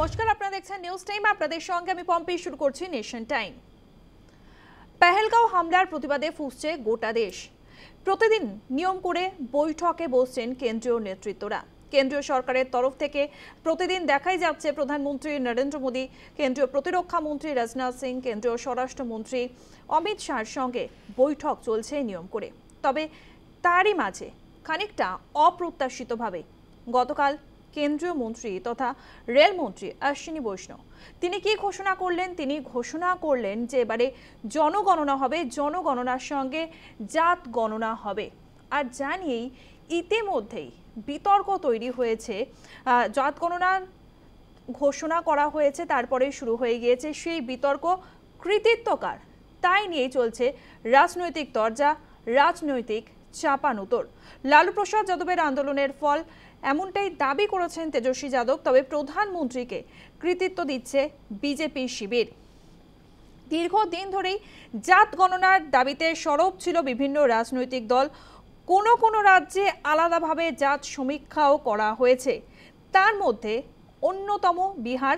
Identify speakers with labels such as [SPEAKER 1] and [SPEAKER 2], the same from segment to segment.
[SPEAKER 1] নমস্কার, আপনারা দেখছেন নিউজ টাইম। আপনাদের সঙ্গে আমি পম্পি। শুরু করছি নেশন টাইম। পেহেলগাঁও হামলার প্রতিবাদে ফুঁসছে গোটা দেশ। প্রতিদিন নিয়ম করে বৈঠকে বসছেন কেন্দ্রীয় নেতৃত্বরা। কেন্দ্রীয় সরকারের তরফ থেকে প্রতিদিন দেখাই যাচ্ছে প্রধানমন্ত্রী নরেন্দ্র মোদী, কেন্দ্রীয় প্রতিরক্ষা মন্ত্রী রাজনাথ সিং, কেন্দ্রীয় স্বরাষ্ট্রমন্ত্রী অমিত শাহর সঙ্গে বৈঠক চলছে নিয়ম করে। তবে তারই মাঝে খানিকটা অপ্রত্যাশিতভাবে গতকাল কেন্দ্রীয় মন্ত্রী তথা রেলমন্ত্রী অশ্বিনী বৈষ্ণব তিনি কি ঘোষণা করলেন? তিনি ঘোষণা করলেন যে এবারে জনগণনা হবে, জনগণনার সঙ্গে জাত গণনা হবে। আর জানিয়েই ইতিমধ্যেই বিতর্ক তৈরি হয়েছে। জাত গণনার ঘোষণা করা হয়েছে, তারপরে শুরু হয়ে গিয়েছে সেই বিতর্ক। কৃতিত্বকার তাই নিয়েই চলছে রাজনৈতিক তরজা, রাজনৈতিক চাপানুতর। লালু প্রসাদ যাদবের আন্দোলনের ফল এমনটাই দাবি করেছেন তেজস্বী যাদব। তবে প্রধানমন্ত্রীকে কৃতিত্ব দিচ্ছে বিজেপি শিবির। দীর্ঘদিন ধরেই জাত গণনার দাবিতে সরব ছিল বিভিন্ন রাজনৈতিক দল। কোনো কোনো রাজ্যে আলাদাভাবে জাত সমীক্ষাও করা হয়েছে, তার মধ্যে অন্যতম বিহার।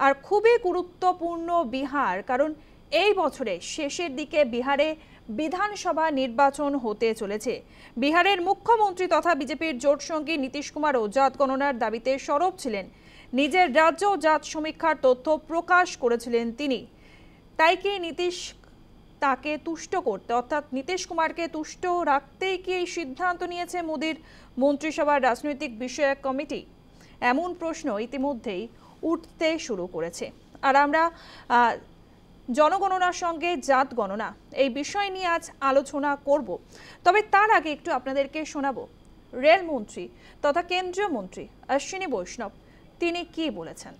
[SPEAKER 1] আর খুবই গুরুত্বপূর্ণ বিহার, কারণ এই বছরের শেষের দিকে বিহারে বিধানসভা নির্বাচন হতে চলেছে। বিহারের মুখ্যমন্ত্রী তথা বিজেপির জোট সঙ্গী নীতিশ কুমারও জাত গণনার দাবিতে সরব ছিলেন। নিজের রাজ্য জাত সমীক্ষার তথ্য প্রকাশ করেছিলেন তিনি। তাই কি নীতিশ তাকে তুষ্ট করতে, অর্থাৎ নীতিশ কুমারকে তুষ্ট রাখতেই কি এই সিদ্ধান্ত নিয়েছে মোদীর মন্ত্রিসভার রাজনৈতিক বিষয়ক কমিটি? এমন প্রশ্ন ইতিমধ্যেই উঠতে শুরু করেছে। আর আমরা জনগণনার সঙ্গে জাত গণনা এই বিষয় নিয়ে আজ আলোচনা করব। তবে তার আগে একটু আপনাদেরকে শোনাবো রেলমন্ত্রী তথা কেন্দ্রীয় মন্ত্রী অশ্বিনী বৈষ্ণব তিনি কি বলেছেন।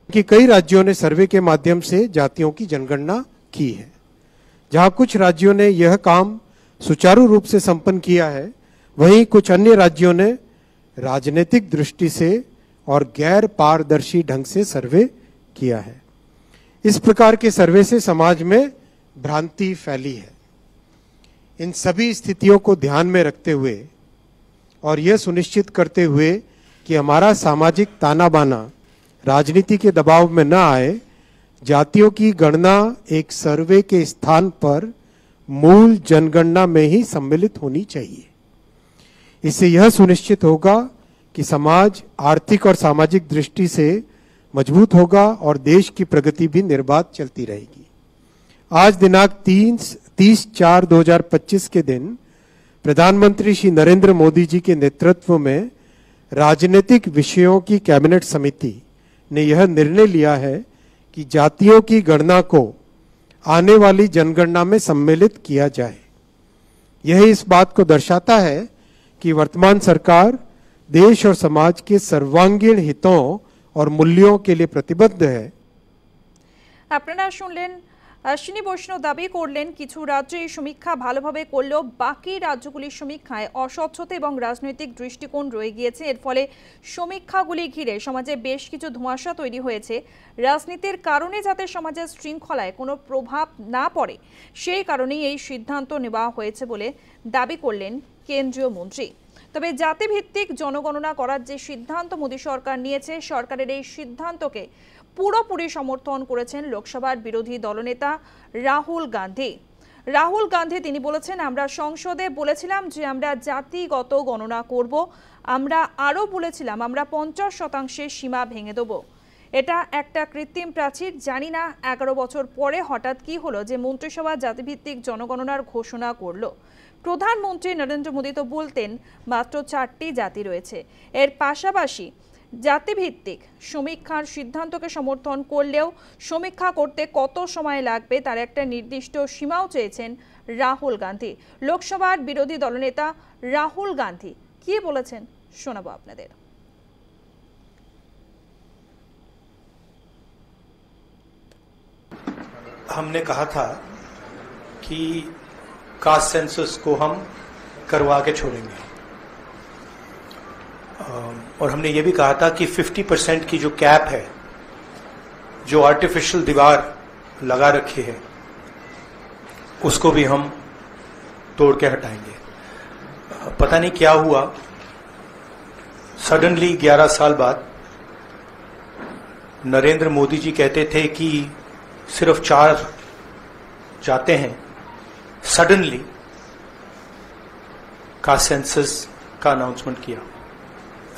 [SPEAKER 2] कि कई राज्यों ने सर्वे के माध्यम से जातियों की जनगणना की है। जहां कुछ राज्यों ने यह काम सुचारू रूप से संपन्न किया है, वहीं कुछ अन्य राज्यों ने राजनीतिक दृष्टि से और गैर पारदर्शी ढंग से सर्वे किया है। इस प्रकार के सर्वे से समाज में भ्रांति फैली है। इन सभी स्थितियों को ध्यान में रखते हुए और यह सुनिश्चित करते हुए कि हमारा सामाजिक ताना बाना राजनीति के दबाव में न आए, जातियों की गणना एक सर्वे के स्थान पर मूल जनगणना में ही सम्मिलित होनी चाहिए। इससे यह सुनिश्चित होगा कि समाज आर्थिक और सामाजिक दृष्टि से मजबूत होगा और देश की प्रगति भी निर्बाध चलती रहेगी। आज दिनांक 30/4/2025 के दिन प्रधानमंत्री श्री नरेंद्र मोदी जी के नेतृत्व में राजनीतिक विषयों की कैबिनेट समिति ने यह निर्णय लिया है कि जातियों की गणना को आने वाली जनगणना में सम्मिलित किया जाए। यह इस बात को दर्शाता है कि वर्तमान सरकार देश और समाज के सर्वांगीण हितों और मूल्यों के लिए प्रतिबद्ध है।
[SPEAKER 1] আপনারা শুনলেন অশ্বিনী বৈষ্ণব দাবি করলেন কিছু রাজ্যে এই সমীক্ষা ভালোভাবে করলেও বাকি রাজ্যগুলির সমীক্ষায় অস্বচ্ছতা এবং রাজনৈতিক দৃষ্টিকোণ রয়ে গিয়েছে। এর ফলে সমীক্ষাগুলি ঘিরে সমাজে বেশ কিছু ধোঁয়াশা তৈরি হয়েছে। রাজনীতির কারণে যাতে সমাজের শৃঙ্খলায় কোনো প্রভাব না পড়ে, সেই কারণেই এই সিদ্ধান্ত নেওয়া হয়েছে বলে দাবি করলেন কেন্দ্রীয় মন্ত্রী। তবে জাতিভিত্তিক জনগণনা করার যে সিদ্ধান্ত মোদী সরকার নিয়েছে, সরকারের এই সিদ্ধান্তকে পুরোপুরি সমর্থন করেছেন লোকসভার বিরোধী দলনেতা রাহুল গান্ধী। রাহুল গান্ধী তিনি বলেছেন, আমরা সংসদে বলেছিলাম যে আমরা জাতিগত গণনা করব, আমরা আরও বলেছিলাম আমরা 50% সীমা ভেঙে দেব। এটা একটা কৃত্রিম প্রাচীর। জানি না 11 বছর পরে হঠাৎ কি হলো যে মন্ত্রিসভা জাতিভিত্তিক জনগণনার ঘোষণা করলো। প্রধানমন্ত্রী নরেন্দ্র মোদী তো বলতেন মাত্র 4টি জাতি রয়েছে। এর পাশাপাশি জাতিভিত্তিক সমীক্ষার সিদ্ধান্তকে সমর্থন করলেও সমীক্ষা করতে কত সময় লাগবে তার একটা নির্দিষ্ট সীমাও চেয়েছেন রাহুল গান্ধী। লোকসভার বিরোধী দলনেতা রাহুল গান্ধী কি বলেছেন শোনাবো আপনাদের।
[SPEAKER 3] हमने कहा था कि कास्ट सेंसस को हम करवा के छोड़ेंगे, और हमने ये भी कहा था कि 50% की जो कैप है, जो आर्टिफिशियल दीवार लगा रखी है, उसको भी हम तोड़ के हटाएंगे। पता नहीं क्या हुआ, सडनली 11 साल बाद नरेंद्र मोदी जी कहते थे कि सिर्फ 4 जाते हैं, सडनली कास्ट सेंसस का अनाउंसमेंट किया।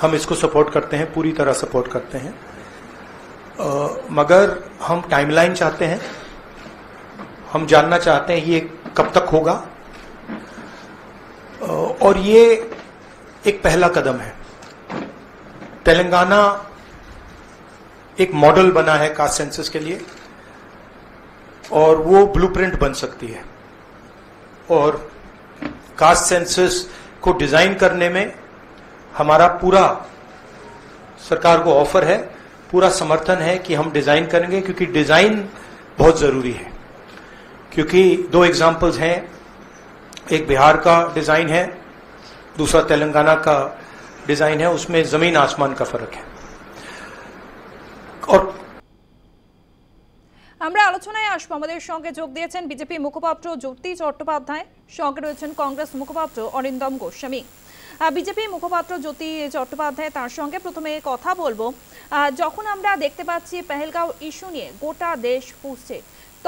[SPEAKER 3] हम इसको सपोर्ट करते हैं, पूरी तरह सपोर्ट करते हैं, मगर हम टाइमलाइन चाहते हैं। हम जानना चाहते हैं ये कब तक होगा, और ये एक पहला कदम है। तेलंगाना एक मॉडल बना है कास्ट सेंसस के लिए, और वो ब्लूप्रिंट बन सकती है। और कास्ट सेंसस को डिजाइन करने में हमारा पूरा सरकार को ऑफर है, पूरा समर्थन है कि हम डिजाइन करेंगे, क्योंकि डिजाइन बहुत जरूरी है। क्योंकि 2 एग्जाम्पल्स हैं, एक बिहार का डिजाइन है, दूसरा तेलंगाना का डिजाइन है, उसमें जमीन आसमान का फर्क है। और
[SPEAKER 1] আমরা আলোচনায় আসবো। আমাদের সঙ্গে যোগ দিয়েছেন বিজেপি মুখপাত্র জ্যোতি চট্টোপাধ্যায়, সঙ্গে রয়েছেন কংগ্রেস মুখপাত্র অরিন্দম গোস্বামী। বিজেপি মুখপাত্র জ্যোতি চট্টোপাধ্যায়, তার সঙ্গে প্রথমে কথা বলবো। যখন আমরা দেখতে পাচ্ছি পেহেলগাঁও ইস্যু নিয়ে গোটা দেশ ফুঁসছে,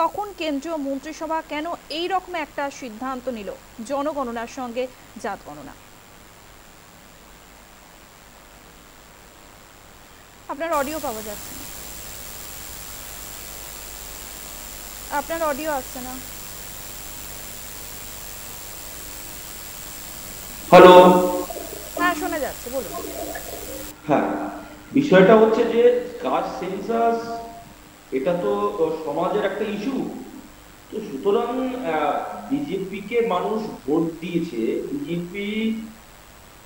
[SPEAKER 1] তখন কেন্দ্রীয় মন্ত্রিসভা কেন এই রকম একটা সিদ্ধান্ত নিল, জনগণনার সঙ্গে জাত গণনা? আপনার অডিও পাওয়া যাচ্ছে না, আপনার অডিও আসছে না।
[SPEAKER 4] হ্যালো,
[SPEAKER 1] হ্যাঁ শোনা যাচ্ছে, বলুন।
[SPEAKER 4] হ্যাঁ, বিষয়টা হচ্ছে যে কাস্ট সেন্সাস এটা তো সমাজের একটা ইস্যু। তো সুতরাং বিজেপিকে মানুষ ভোট দিয়েছে, বিজেপি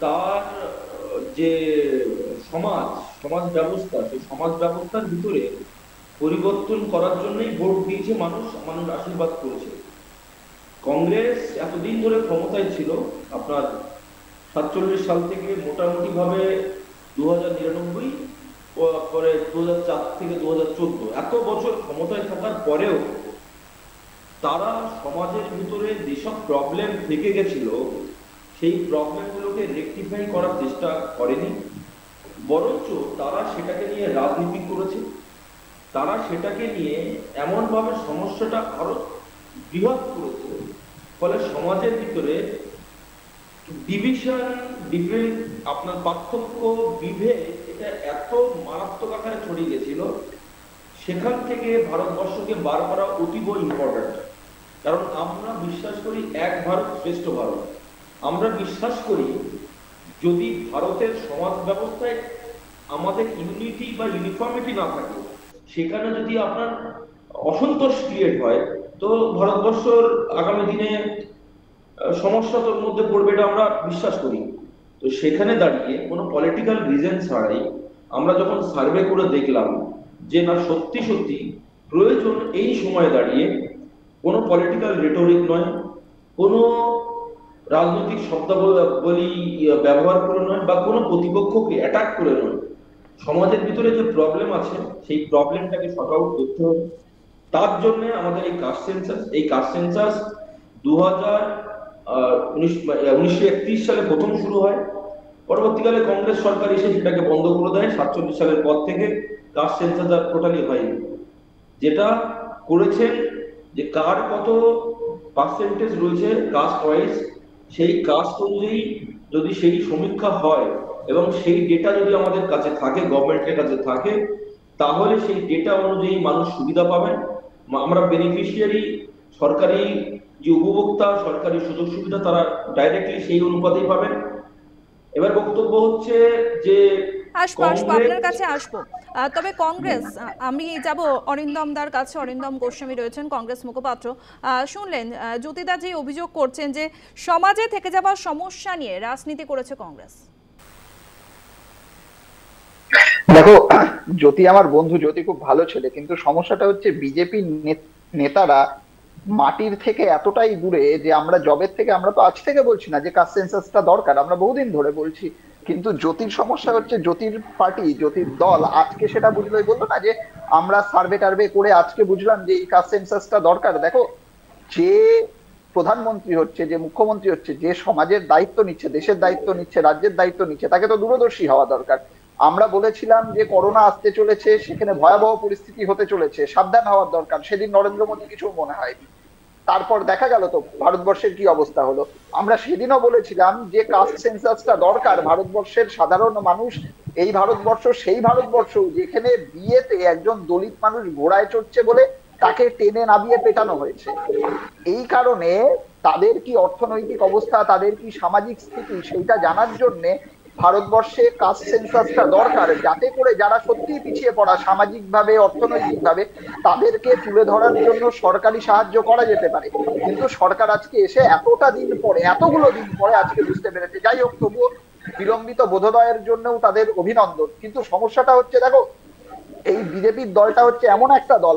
[SPEAKER 4] তার যে সমাজ ব্যবস্থা, সেই সমাজ ব্যবস্থার ভিতরে পরিবর্তন করার জন্যই ভোট দিয়েছে মানুষ আশীর্বাদ করেছে। কংগ্রেস এতদিন ধরে ক্ষমতায় ছিল, আপনার 47 সাল থেকে মোটামুটি ভাবে 2099, পরে 2004 থেকে 2014, এত বছর ক্ষমতায় থাকার পরেও তারা সমাজের ভিতরে যেসব প্রবলেম থেকে গেছিল, সেই প্রবলেমগুলোকে রেকটিফাই করার চেষ্টা করেনি, বরঞ্চ তারা সেটাকে নিয়ে রাজনীতি করেছে। তারা সেটাকে নিয়ে এমনভাবে সমস্যাটা আরো বৃহৎ করেছে, ফলে সমাজের ভিতরে ডিভিশন, ডিফারেন্ট আপনার পার্থক্য, বিভেদ, এটা এত মারাত্মক আকারে ছড়িয়ে গেছিল। সেখান থেকে ভারতবর্ষকে বার করা অতীব ইম্পর্টেন্ট। কারণ আমরা বিশ্বাস করি এক ভারত শ্রেষ্ঠ ভারত। আমরা বিশ্বাস করি যদি ভারতের সমাজ ব্যবস্থায় আমাদের ইউনিটি বা ইউনিফর্মিটি না থাকে, সেখানে যদি আপনার অসন্তোষ ক্রিয়েট হয়, তো ভারতবর্ষর আগামী দিনে সমস্যার মধ্যে পড়বে, এটা আমরা বিশ্বাস করি। তো সেখানে দাঁড়িয়ে কোনো পলিটিক্যাল রিজন ছাড়াই আমরা যখন সার্ভে করে দেখলাম যে না, সত্যি সত্যি প্রয়োজন এই সময়ে দাঁড়িয়ে কোনো পলিটিক্যাল রেটরিক নয়, কোনো রাজনৈতিক শব্দাবলী ব্যবহার করে নয়, বা কোনো প্রতিপক্ষকে অ্যাটাক করে নয়, সমাজের ভিতরে যে প্রবলেম আছে সেই প্রবলেমটাকে শর্ট আউট করতে হবে। তার জন্য আমাদের এই কাস্ট সেন্সাস 1931 সালে প্রথম শুরু হয়। পরবর্তীকালে কংগ্রেস সরকার এসে সেটাকে বন্ধ করে দেয়। 47 সালের পর থেকে কাস্ট সেন্সাস আর টোটালি হয়নি। যেটা করেছেন যে কার কত পার্সেন্টেজ রয়েছে কাস্ট ওয়াইজ, সেই কাস্ট অনুযায়ী যদি সেই সমীক্ষা হয় এবং সেই ডেটা যদি আমাদের কাছে থাকে, গভর্নমেন্টের কাছে থাকে, তাহলে সেই ডেটা অনুযায়ী মানুষ সুবিধা পাবেন। আমরা বেনিফিশিয়ারি, সরকারি যে উপভোক্তা, সরকারি সুযোগ সুবিধা, তারা ডাইরেক্টলি সেই অনুপাতেই পাবেন। এবার বক্তব্য হচ্ছে যে
[SPEAKER 1] আসবো আপনার কাছে আসবো, তবে কংগ্রেস, আমি যাব অরিন্দম দার কাছে। অরিন্দম গোস্বামী রয়েছেন কংগ্রেস মুখপাত্র। শুনলেন জ্যোতিদা যে অভিযোগ করছেন যে সমাজে থেকে যাওয়া সমস্যা নিয়ে রাজনীতি করেছে কংগ্রেস।
[SPEAKER 5] দেখো, জ্যোতি আমার বন্ধু, জ্যোতি খুব ভালো ছেলে, কিন্তু সমস্যাটা হচ্ছে বিজেপি নেতারা মাটির থেকে এতটাই দূরে যে আমরা জবের থেকে, আমরা তো আজ থেকে বলছি না যে কাস্ট সেন্সাসটা দরকার, আমরা বহুদিন ধরে বলছি। কিন্তু জ্যোতির সমস্যা হচ্ছে, জ্যোতির পার্টি, জ্যোতির দল আজকে সেটা বুঝলো, বললো না যে আমরা সার্ভে টার্ভে করে আজকে বুঝলাম যে এই কাস্ট সেন্সাসটা দরকার। দেখো, যে প্রধানমন্ত্রী হচ্ছে, যে মুখ্যমন্ত্রী হচ্ছে, যে সমাজের দায়িত্ব নিচ্ছে, দেশের দায়িত্ব নিচ্ছে, রাজ্যের দায়িত্ব নিচ্ছে, তাকে তো দূরদর্শী হওয়া দরকার। আমরা বলেছিলাম যে করোনা আসতে চলেছে, সেখানে ভয়াবহ পরিস্থিতি হতে চলেছে, সাবধান হওয়ার দরকার। সেদিন নরেন্দ্র মোদী কিছু মনে হয়নি। তারপর দেখা গেল তো ভারতবর্ষের কি অবস্থা হলো। আমরা সেদিনও বলেছিলাম যে কাস্ট সেন্সাসটা দরকার। ভারতবর্ষের সাধারণ মানুষ, এই ভারতবর্ষ সেই ভারতবর্ষ যেখানে বিয়েতে একজন দলিত মানুষ ঘোড়ায় চড়ছে বলে তাকে টেনে নামিয়ে পেটানো হয়েছে। এই কারণে তাদের কি অর্থনৈতিক অবস্থা, তাদের কি সামাজিক স্থিতি, সেইটা জানার জন্য ভারতবর্ষে কাস্ট সেন্সাসটা দরকার, যাতে করে যারা সত্যি পিছিয়ে পড়া সামাজিকভাবে, অর্থনৈতিকভাবে, তাদেরকে তুলে ধরার জন্য সরকারি সাহায্য করা যেতে পারে। কিন্তু সরকার আজকে এসে এতগুলো দিন পরে আজকে বুঝতে পেরেছে। যাই হোক, তবুও বিলম্বিত বোধোদয়ের জন্যও তাদের অভিনন্দন। কিন্তু সমস্যাটা হচ্ছে, দেখো, এই বিজেপির দলটা হচ্ছে এমন একটা দল,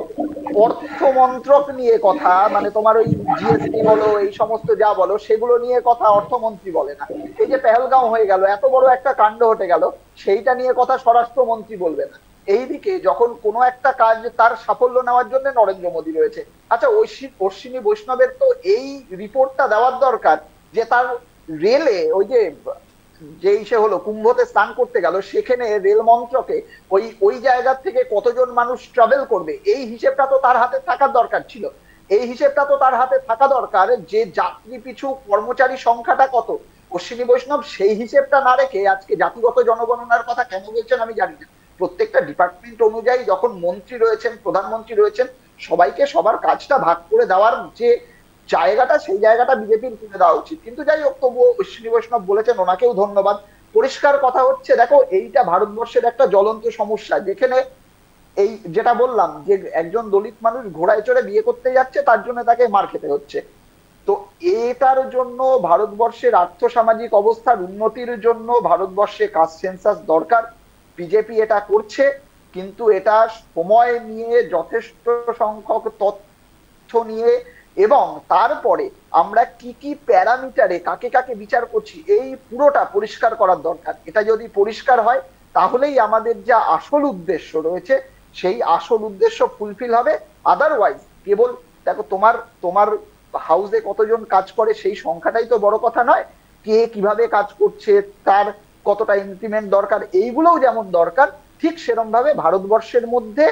[SPEAKER 5] অর্থ মন্ত্রক নিয়ে কথা, মানে তোমার ওই জিএসটি বলো, এই সমস্ত যা বলো, সেগুলো নিয়ে কথা অর্থমন্ত্রী বলে না। এই যে পেহেলগাঁও হয়ে গেল, এত বড় একটা কাণ্ড ঘটে গেল, সেইটা নিয়ে কথা স্বরাষ্ট্রমন্ত্রী বলবে না। এইদিকে যখন কোনো একটা কাজ তার সাফল্য নেওয়ার জন্য নরেন্দ্র মোদী রয়েছে। আচ্ছা, অশ্বিনী বৈষ্ণবের তো এই রিপোর্টটা দেওয়ার দরকার যে তার রেলে ওই যে সে হলো কুম্ভতে স্নান করতে গেল, সেখানে রেল মন্ত্রকে ওই জায়গা থেকে কতজন মানুষ ট্রাভেল করবে, এই হিসেবটা তো তার হাতে থাকার দরকার ছিল। এই হিসেবটা তো তার হাতে থাকা দরকার যে যাত্রী পিছু কর্মচারী সংখ্যাটা কত। অশ্বিনী বৈষ্ণব সেই হিসেবটা না রেখে আজকে জাতিগত জনগণনার কথা কেন বলছেন আমি জানি না। প্রত্যেকটা ডিপার্টমেন্ট অনুযায়ী যখন মন্ত্রী রয়েছেন, প্রধানমন্ত্রী রয়েছেন, সবাইকে সবার কাজটা ভাগ করে দেওয়ার যে জায়গাটা, সেই জায়গাটা বিজেপির তুলে দেওয়া উচিত। কিন্তু যাই হোক, তবুও অশ্বিনী বৈষ্ণব বলেছেন, ওনাকেও ধন্যবাদ। পরিষ্কার কথা হচ্ছে, দেখো, এইটা ভারতবর্ষের একটা জ্বলন্ত সমস্যা, যেখানে এই যেটা বললাম যে একজন দলিত মানুষ ঘোড়ায় চড়ে বিয়ে করতে যাচ্ছে, তার জন্য তাকে মার খেতে হচ্ছে। তো এটার জন্য ভারতবর্ষের আর্থসামাজিক অবস্থার উন্নতির জন্য ভারতবর্ষে কাস্ট সেন্সাস দরকার। বিজেপি এটা করছে, কিন্তু এটা সময় নিয়ে, যথেষ্ট সংখ্যক তথ্য নিয়ে, এবং তারপরে আমরা কি কি প্যারামিটারে কাকে কাকে বিচার করছি, এই পুরোটা পরিষ্কার করার দরকার। এটা যদি পরিষ্কার হয়, তাহলেই আমাদের যা আসল উদ্দেশ্য রয়েছে, সেই আসল উদ্দেশ্য ফুলফিল হবে। আদারওয়াইজ কেবল দেখো, তোমার হাউসে কতজন কাজ করে সেই সংখ্যাটাই তো বড় কথা নয়, কে কিভাবে কাজ করছে, তার কতটা ইনক্রিমেন্ট দরকার, এইগুলোও যেমন দরকার, ঠিক সেরকম ভাবে ভারতবর্ষের মধ্যে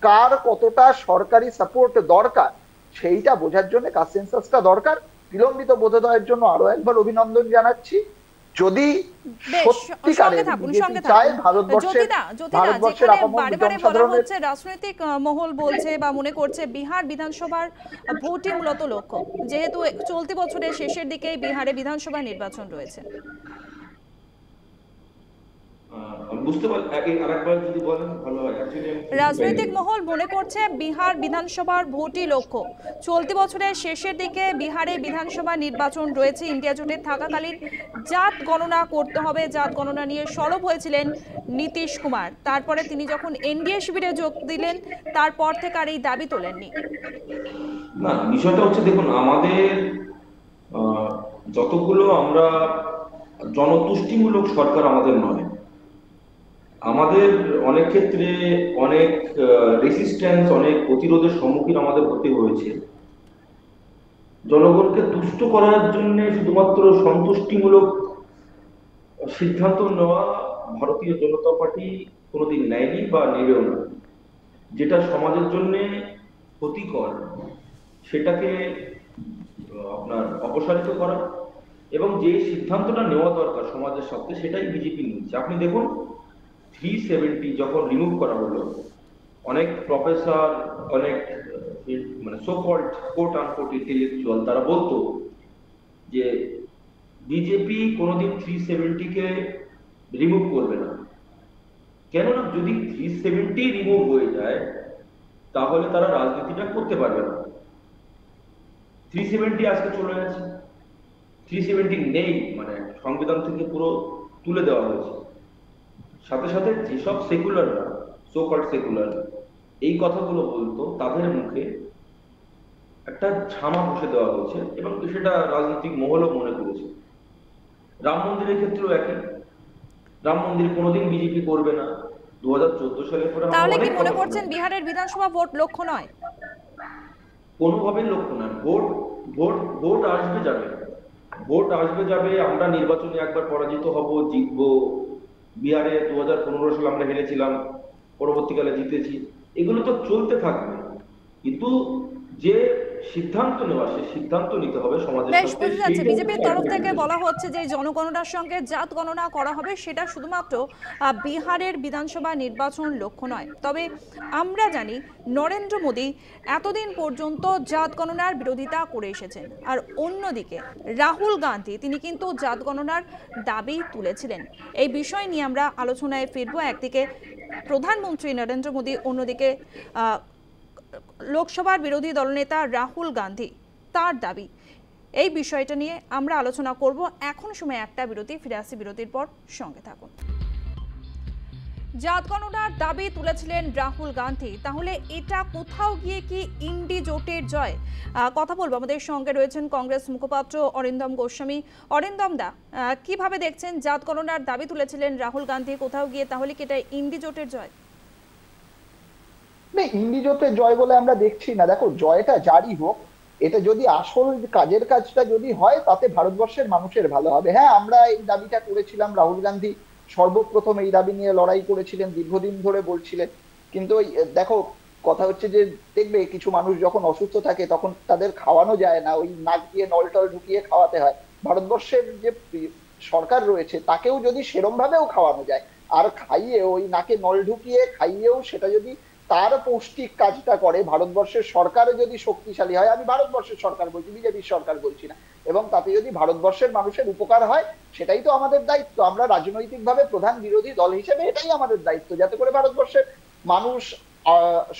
[SPEAKER 5] কার কতটা সরকারি সাপোর্ট দরকার, সেইটা বোঝার জন্য কাস্ট সেন্সাসটা দরকার। বিলম্বিত বোধোদয়ের জন্য আরো একবার অভিনন্দন জানাচ্ছি। যদি
[SPEAKER 1] রাজনৈতিক মহল বলছে বা মনে করছে বিহার বিধানসভার ভোটই মূলত লক্ষ্য, যেহেতু চলতি বছরের শেষের দিকে বিহারে বিধানসভা নির্বাচন রয়েছে। রাজনৈতিক মহল মনে করছে বিহার বিধানসভার ভোটই লক্ষ্য, চলতি বছরের শেষের দিকে বিহারে বিধানসভা নির্বাচন রয়েছে। ইন্ডিয়া জোটের থাকাকালীন জাত গণনা করতে হবে, জাত গণনা নিয়ে সরব হয়েছিলেন নীতিশ কুমার। তারপরে তিনি যখন এনডিএ শিবিরে যোগ দিলেন, তারপর থেকে আর এই দাবি তোলেননি।
[SPEAKER 4] না, বিষয়টা হচ্ছে, দেখুন, আমাদের যতগুলো আমরা জনতুষ্টিমূলক সরকার আমাদের নয়, আমাদের অনেক ক্ষেত্রে অনেক রেসিস্ট্যান্স, অনেক প্রতিরোধের সম্মুখীন আমাদের হতে হয়েছে। জনগণকে তুষ্ট করার জন্য শুধুমাত্র সন্তুষ্টিমূলক সিদ্ধান্ত নেওয়া ভারতীয় জনতা পার্টি কোনোদিন নেয়নি বা নেবেও না। যেটা সমাজের জন্য ক্ষতিকর, সেটাকে আপনার অপসারিত করা এবং যে সিদ্ধান্তটা নেওয়া দরকার সমাজের সাথে, সেটাই বিজেপি নিচ্ছে। আপনি দেখুন, 370 যখন রিমুভ করা হলো, অনেক প্রফেসর, অনেক মানে so called quote unquote intellectual, তারা বলতো যে বিজেপি কোনোদিন 370-কে রিমুভ করবে না। কেননা যদি 370 রিমুভ হয়ে যায়, তাহলে তারা রাজনীতিটা করতে পারবে না। 370 আজকে চলে গেছে, 370 নেই, মানে সংবিধান থেকে পুরো তুলে দেওয়া হয়েছে। সাথে সাথে যেসব সেকুলাররা, সো কল্ড সেকুলার, এই কথাগুলো বলতো, তাদের মুখে একটা ঝামা বসে দেওয়া হয়েছে এবং সেটা রাজনৈতিক মহলও মনে করেছে। রাম মন্দিরের ক্ষেত্রেও একই, রাম মন্দির কোনোদিন বিজেপি করবে না। 2014 সালের পরে
[SPEAKER 1] তাহলে কি মনে করছেন বিহারের বিধানসভা ভোট লক্ষ্য নয়?
[SPEAKER 4] কোনোভাবে লক্ষ্য নয়। ভোট ভোট ভোট আসবে যাবে, ভোট আসবে যাবে, আমরা নির্বাচনে একবার পরাজিত হব, জিতবো। বিহারে 2015 সালে আমরা হেরেছিলাম, পরবর্তীকালে জিতেছি, এগুলো তো চলতে থাকবে। কিন্তু যে সিদ্ধান্ত নেওয়া, সে সিদ্ধান্ত নিতে হবে সমাজের
[SPEAKER 1] বেশ,
[SPEAKER 4] সাথে,
[SPEAKER 1] বোঝা যাচ্ছে
[SPEAKER 4] সেইটা
[SPEAKER 1] বিজেপির
[SPEAKER 4] হচ্ছে
[SPEAKER 1] তরফ
[SPEAKER 4] একটা
[SPEAKER 1] থেকে
[SPEAKER 4] বিষয়।
[SPEAKER 1] বলা হচ্ছে যে জনগণনার সঙ্গে জাত গণনা করা হবে, সেটা শুধুমাত্র বিহারের বিধানসভা নির্বাচন লক্ষ্য নয়। তবে আমরা জানি নরেন্দ্র মোদী এতদিন পর্যন্ত জাত গণনার বিরোধিতা করে এসেছেন, আর অন্যদিকে রাহুল গান্ধী তিনি কিন্তু জাত গণনার দাবি তুলেছিলেন। এই বিষয় নিয়ে আমরা আলোচনায় ফিরবো। একদিকে প্রধানমন্ত্রী নরেন্দ্র মোদী, অন্যদিকে লোকসভার বিরোধী দলনেতা রাহুল গান্ধী তার দাবি। এই বিষয়টা নিয়ে আমরা আলোচনা করব। এখন সময় একটা বিরতি, ফিরে আসি বিরতির পর, সঙ্গে থাকুন। জাত গণনার দাবি তুলেছিলেন রাহুল গান্ধী, তাহলে এটা কোথাও গিয়ে কি ইন্ডি জোটের জয়? কথা বলবো, আমাদের সঙ্গে রয়েছেন কংগ্রেস মুখপাত্র অরিন্দম গোস্বামী। অরিন্দম দা, কিভাবে দেখছেন জাত গণনার দাবি তুলেছিলেন রাহুল গান্ধী, কোথাও গিয়ে তাহলে কি এটা ইন্ডি জোটের জয়?
[SPEAKER 5] না, ইন্ডি জোটের জয় বলে আমরা দেখছি না। দেখো, জয়টা জারি হোক, এটা যদি আসল কাজটা যদি হয় তাতে ভারতবর্ষের মানুষের ভালো হবে। হ্যাঁ, আমরা এই দাবিটা করেছিলাম, রাহুল গান্ধী সর্বপ্রথম এই দাবি নিয়ে লড়াই করেছিলেন, দীর্ঘদিন ধরে বলছিলেন। কিন্তু ওই দেখো, কথা হচ্ছে যে দেখবে কিছু মানুষ যখন অসুস্থ থাকে তখন তাদের খাওয়ানো যায় না, ওই নাক দিয়ে নল টল ঢুকিয়ে খাওয়াতে হয়। ভারতবর্ষের যে সরকার রয়েছে তাকেও যদি সেরম ভাবেও খাওয়ানো যায়, আর খাইয়ে ওই নাকে নল ঢুকিয়ে খাইয়েও সেটা যদি তার পৌষ্টিক কাজটা করে, ভারতবর্ষের সরকারও যদি শক্তিশালী হয়, আমি ভারতবর্ষের সরকার বলছি, বিজেপির সরকার বলছি না, এবং তাতে যদি ভারতবর্ষের মানুষের উপকার হয়, সেটাই তো আমাদের দায়িত্ব। আমরা রাজনৈতিকভাবে প্রধান বিরোধী দল হিসেবে এটাই আমাদের দায়িত্ব, যাতে করে ভারতবর্ষের মানুষ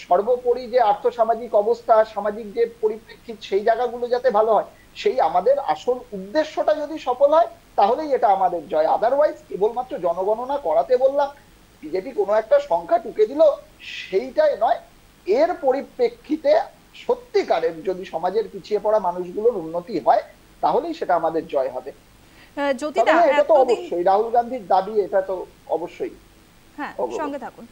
[SPEAKER 5] সর্বোপরি যে আর্থসামাজিক অবস্থা, সামাজিক যে পরিপ্রেক্ষিত, সেই জায়গাগুলো যাতে ভালো হয়, সেই আমাদের আসল উদ্দেশ্যটা যদি সফল হয় তাহলেই এটা আমাদের জয়। আদারওয়াইজ কেবলমাত্র জনগণনা করাতে বললাম, বিজেপি কোনো একটা সংখ্যা টুকে দিল, সেইটাই নয়, এর পরিপ্রেক্ষিতে সত্যিকারের যদি সমাজের পিছিয়ে পড়া মানুষগুলোর উন্নতি হয় তাহলেই সেটা আমাদের জয় হবে।
[SPEAKER 1] জ্যোতিদা,
[SPEAKER 5] এটা তো
[SPEAKER 1] এতদিন
[SPEAKER 5] অবশ্যই রাহুল গান্ধীর দাবি, এটা তো অবশ্যই।
[SPEAKER 1] হ্যাঁ, সঙ্গে থাকুন।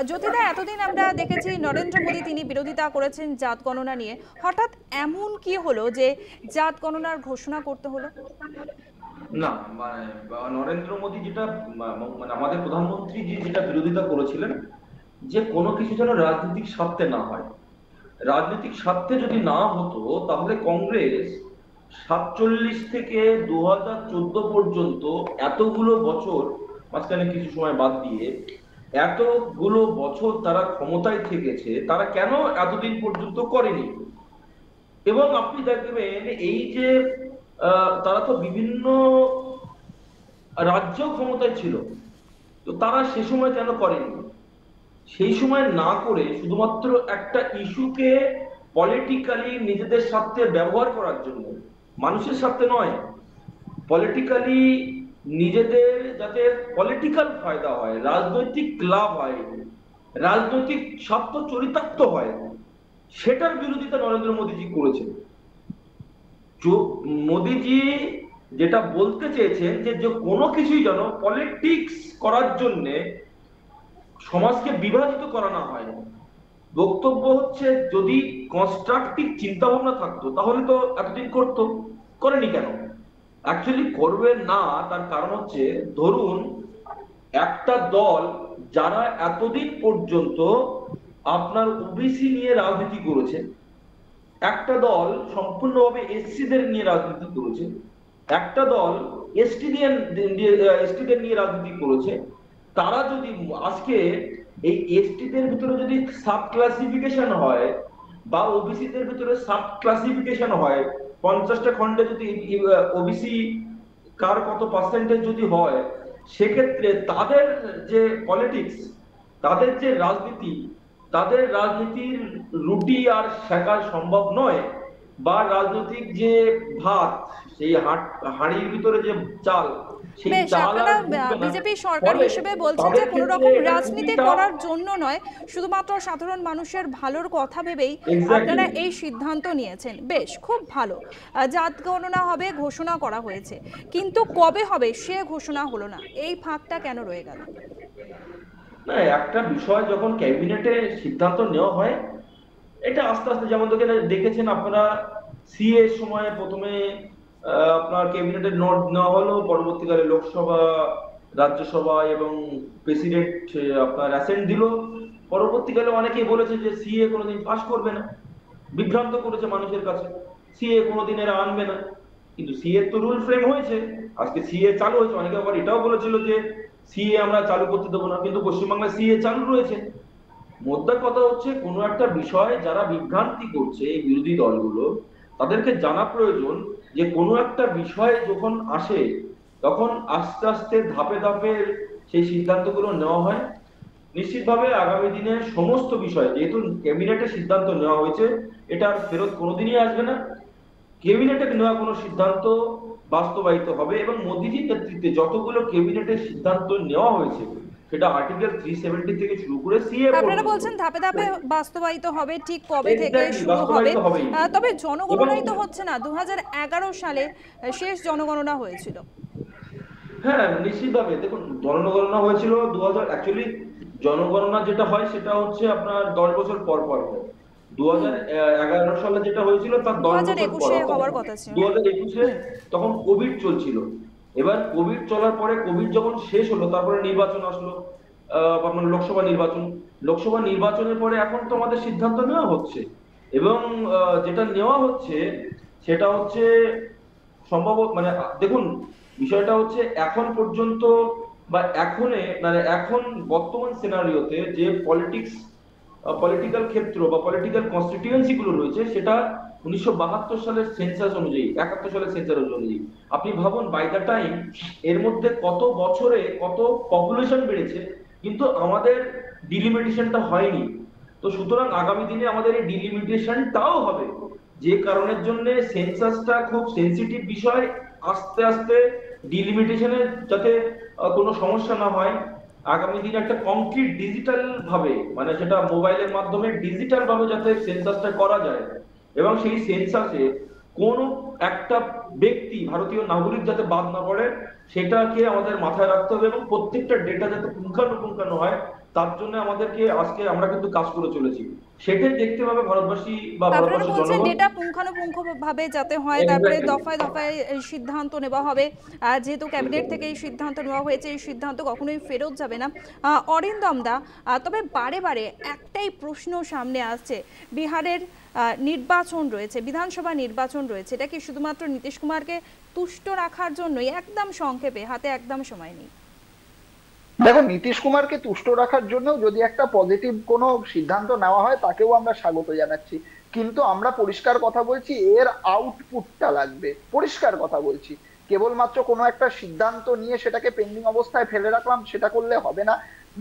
[SPEAKER 1] জ্যোতিদা, এতদিন আমরা দেখেছি নরেন্দ্র মোদী তিনি বিরোধিতা করেছেন জাত গণনা নিয়ে, হঠাৎ এমন কি হলো যে জাত গণনার ঘোষণা করতে হলো?
[SPEAKER 4] না, মানে নরেন্দ্র মোদী যেটা মানে আমাদের প্রধানমন্ত্রী যেটা বিরোধিতা করেছিলেন, যে কোনো কিছু যেন রাজনৈতিক স্বার্থে না হয়। রাজনৈতিক স্বার্থে যদি না হতো তাহলে কংগ্রেস 47 থেকে 2014 পর্যন্ত এতগুলো বছর, মাঝখানে কিছু সময় বাদ দিয়ে এতগুলো বছর তারা ক্ষমতায় থেকেছে, তারা কেন এতদিন পর্যন্ত করেনি? এবং আপনি দেখবেন এই যে তারা তো বিভিন্ন রাজ্য ক্ষমতায় ছিল, তো তারা সে সময় কেন করেনি? সেই সময় না করে শুধুমাত্র একটা ইস্যুকে পলিটিক্যালি নিজেদের স্বার্থে ব্যবহার করার জন্য, মানুষের স্বার্থে নয়, পলিটিক্যালি নিজেদের যাতে পলিটিক্যাল ফায়দা হয়, রাজনৈতিক লাভ হয়, রাজনৈতিক স্বার্থ চরিতার্থ হয়, সেটার বিরোধিতা নরেন্দ্র মোদীজি করেছেন। মোদীজি যেটা বলতে চেয়েছেন যে কোনো কিছুই যেন পলিটিক্স করার জন্যে সমাজকে বিভাজিত করা না হয়। বক্তব্য হচ্ছে যদি কনস্ট্রাকটিভ চিন্তা ভাবনা থাকতো তাহলে তো এতদিন করতো, করেনি কেন? অ্যাকচুয়ালি করবে না, তার কারণ হচ্ছে ধরুন একটা দল যারা এতদিন পর্যন্ত আপনার ওবিসি নিয়ে রাজনীতি করেছে, একটা দল সম্পূর্ণভাবে এসসিদের নিয়ে রাজনীতি করেছে, একটা দল এসটিদের নিয়ে রাজনীতি করেছে, তারা যদি আজকে এই এসটিদের ভিতরে যদি সাব ক্লাসিফিকেশন হয় বা ওবিসিদের ভিতরে সাব ক্লাসিফিকেশন হয়, 50টা খণ্ডে যদি ওবিসি কার কত পার্সেন্টেজ যদি হয়, সেক্ষেত্রে তাদের যে পলিটিক্স, তাদের যে রাজনীতি, তাদের রাজনীতির রুটি আর শেখা সম্ভব নয়, বা রাজনৈতিক যে ভাত, সেই হাঁড়ির ভিতরে যে চাল, সেই
[SPEAKER 1] বেশ,
[SPEAKER 4] চাল
[SPEAKER 1] আপনারা
[SPEAKER 4] আর ঢুকবে না।
[SPEAKER 1] বিজেপি সরকার
[SPEAKER 4] ফলে
[SPEAKER 1] হিসেবে বলছেন
[SPEAKER 4] তাদের
[SPEAKER 1] যে কোনো
[SPEAKER 4] ক্ষেত্রে
[SPEAKER 1] রকম
[SPEAKER 4] এটা
[SPEAKER 1] রাজনীতি
[SPEAKER 4] কিছুটা
[SPEAKER 1] করার জন্য নয়, শুধুমাত্র সাধারণ মানুষের ভালোর কথা ভেবেই আপনারা এই সিদ্ধান্ত নিয়েছেন। বেশ, খুব ভালো। জাত গণনা হবে ঘোষণা করা হয়েছে, কিন্তু কবে হবে সে ঘোষণা হলো না, এই ফাঁকটা কেন রয়ে গেল?
[SPEAKER 4] না, একটা বিষয় যখন ক্যাবিনেটে সিদ্ধান্ত নেওয়া হয়, এটা আস্তে আস্তে, যেমন দেখেছেন আপনারা সিএ সময় প্রথমে আপনার ক্যাবিনেটের নোট নেওয়া হলো, পরবর্তীকালে লোকসভা, রাজ্যসভা এবং প্রেসিডেন্ট আপনার অ্যাসেন্ট দিল। পরবর্তীকালে অনেকেই বলেছে যে সিএ কোনোদিন পাস করবে না, বিভ্রান্ত করেছে মানুষের কাছে, সিএ কোনোদিন এরা আনবে না। কিন্তু সিএ তো রুল ফ্রেম হয়েছে, আজকে সিএ চালু হয়েছে। অনেকে আবার এটাও বলেছিল যে সিএ আমরা চালু করতে দেবো না, কিন্তু পশ্চিমবাংলায় সিএ চালু রয়েছে। মোদ্দার কথা হচ্ছে কোনো একটা বিষয় যারা বিভ্রান্তি করছে এই বিরোধী দলগুলো, তাদেরকে জানা প্রয়োজন যে কোনো একটা বিষয় যখন আসে তখন আস্তে আস্তে ধাপে ধাপে সেই সিদ্ধান্তগুলো নেওয়া হয়। নিশ্চিতভাবে আগামী দিনে সমস্ত বিষয়, যেহেতু ক্যাবিনেটে সিদ্ধান্ত নেওয়া হয়েছে, এটা আর ফেরত কোনোদিনই আসবে না। ক্যাবিনেটে নেওয়া কোনো সিদ্ধান্ত বাস্তবায়িত হবে এবং মোদিজির নেতৃত্বে যতগুলো ক্যাবিনেটের সিদ্ধান্ত নেওয়া হয়েছে, সেটা আর্টিকেল 370 থেকে শুরু করে সিএ
[SPEAKER 1] আপনারা বলছেন ধাপে ধাপে বাস্তবায়িত হবে, ঠিক কবে থেকে শুরু হবে? তবে জনগণনাই তো হচ্ছে না। 2011 সালে শেষ জনগণনা হয়েছিল।
[SPEAKER 4] হ্যাঁ, নিশ্চিতভাবে দেখুন, জনগণনা হয়েছিল 2000। অ্যাকচুয়ালি জনগণনা যেটা হয় সেটা হচ্ছে আপনার 10 বছর পর পর হয়। 2011 সালে যেটা হয়েছিল তার 10 বছর পর
[SPEAKER 1] হওয়ার কথা ছিল।
[SPEAKER 4] 2021-এ তখন কোভিড চলছিল। এবার কোভিড চলার পরে, কোভিড যখন শেষ হলো, তারপরে নির্বাচন আসলো, আপনার লোকসভা নির্বাচনের পরে এখন তো আমাদের সিদ্ধান্ত নেওয়া হচ্ছে এবং যেটা নেওয়া হচ্ছে সেটা হচ্ছে সম্ভবত, মানে দেখুন, বিষয়টা হচ্ছে এখন পর্যন্ত বা এখন বর্তমান সিনারিওতে যে পলিটিক্যাল ক্ষেত্র বা পলিটিক্যাল কনস্টিটিউয়েন্সি গুলো রয়েছে, সেটা 1972 সালের সেন্সাস অনুযায়ী, 71 সালের সেন্সাস অনুযায়ী আপনি ভাবুন, বাই দ্য টাইম এর মধ্যে কত বছরে কত পপুলেশন বেড়েছে, কিন্তু আমাদের ডিলিমিটেশনটা হয়নি। তো সুতরাং আগামী দিনে আমাদের এই ডিলিমিটেশনটাও হবে, যে কারণের জন্য সেন্সাসটা খুব সেন্সিটিভ বিষয়। আস্তে আস্তে ডিলিমিটেশনের যাতে কোনো সমস্যা না হয়, আগামী দিনে একটা কংক্রিট ডিজিটাল ভাবে, মানে সেটা মোবাইলের মাধ্যমে ডিজিটাল ভাবে যাতে সেন্সাসটা করা যায় এবং সেই সেন্সাসে কোনো একটা ব্যক্তি, ভারতীয় নাগরিক যাতে বাদ না পড়ে, সেটাকে আমাদের মাথায় রাখতে হবে এবং প্রত্যেকটা ডেটা যাতে পুঙ্খানুপুঙ্খানু হয়, তার জন্য আমাদেরকে আজকে আমরা কিন্তু কাজ করে চলেছি। সেটাই দেখতে পাবে ভারতবাসী বা ভারতবাসীর জনগণ।
[SPEAKER 1] ডেটা পুঙ্খানুপুঙ্খভাবে যাতে হয়, তারপরে দফায় দফায় সিদ্ধান্ত নেওয়া হবে। যেহেতু ক্যাবিনেট থেকে এই সিদ্ধান্ত নেওয়া হয়েছে, এই সিদ্ধান্ত কখনোই ফেরত যাবে না। অরিন্দম দা, তবে বারে বারে একটাই প্রশ্ন সামনে আসছে, বিহারের নির্বাচন রয়েছে, বিধানসভা নির্বাচন রয়েছে, এটা কি শুধুমাত্র নীতিশ কুমারকে তুষ্ট রাখার জন্যই? একদম সংক্ষেপে, হাতে একদম সময় নেই।
[SPEAKER 5] দেখো, নীতিশ কুমারকে তুষ্ট রাখার জন্য যদি একটা পজিটিভ কোনো সিদ্ধান্ত নেওয়া হয়, তাকেও আমরা স্বাগত জানাচ্ছি, কিন্তু আমরা পরিষ্কার কথা বলছি, এর আউটপুটটা লাগবে। পরিষ্কার কথা বলছি, কেবলমাত্র কোনো একটা সিদ্ধান্ত নিয়ে সেটাকে পেন্ডিং অবস্থায় ফেলে রাখলাম, সেটা করলে হবে না।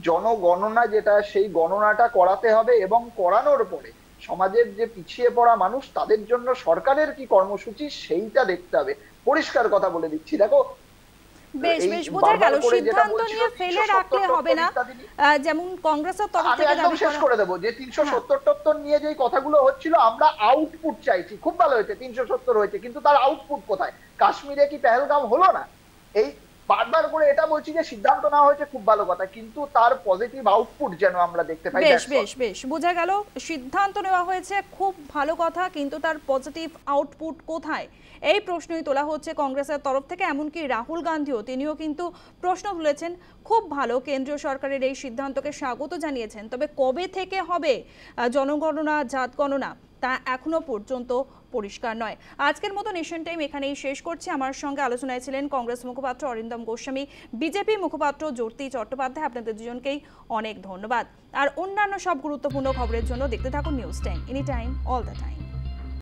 [SPEAKER 5] জনগণনা যেটা, সেই গণনাটা করাতে হবে এবং করানোর পরে সমাজের যে পিছিয়ে পড়া মানুষ, তাদের জন্য সরকারের কি কর্মসূচি, সেইটা দেখতে হবে। পরিষ্কার কথা বলে দিচ্ছি, দেখো,
[SPEAKER 1] বেশ বেশ বোঝা গেল, সিদ্ধান্ত নিয়ে ফেলে রাখলে হবে না। যেমন কংগ্রেসের তরফ থেকে
[SPEAKER 5] একদম শেষ করে দেবো যে 370 নিয়ে যে কথাগুলো হচ্ছিল, আমরা আউটপুট চাইছি। খুব ভালো হয়েছে 370 হয়েছে, কিন্তু তার আউটপুট কোথায়? কাশ্মীরে কি পেহেলগাম হলো না? এই বারবার করে এটা বলছি যে সিদ্ধান্ত নেওয়া হয়েছে, খুব ভালো কথা, কিন্তু তার পজিটিভ আউটপুট যেন আমরা দেখতে পাই।
[SPEAKER 1] বেশ বেশ বেশ বোঝা গেল, সিদ্ধান্ত নেওয়া হয়েছে, খুব ভালো কথা, কিন্তু তার পজিটিভ আউটপুট কোথায়, এই প্রশ্নই তোলা হচ্ছে কংগ্রেসের তরফ থেকে। এমনকি রাহুল গান্ধীও, তিনিও কিন্তু প্রশ্ন তুলেছেন। খুব ভালো, কেন্দ্রীয় সরকারের এই সিদ্ধান্তকে স্বাগত জানিয়েছেন, তবে কবে থেকে হবে জনগণনা, জাত গণনা, তা এখনো পর্যন্ত পরিষ্কার নয়। আজকের মতো নেশন টাইম এখানেই শেষ করছি। আমার সঙ্গে আলোচনায় ছিলেন কংগ্রেস মুখপাত্র অরিন্দম গোস্বামী, বিজেপি মুখপাত্র জ্যোতি চট্টোপাধ্যায়। আপনাদের দুজনকেই অনেক ধন্যবাদ। আর অন্যান্য সব গুরুত্বপূর্ণ খবরের জন্য দেখতে থাকুন news time, any time, all the time.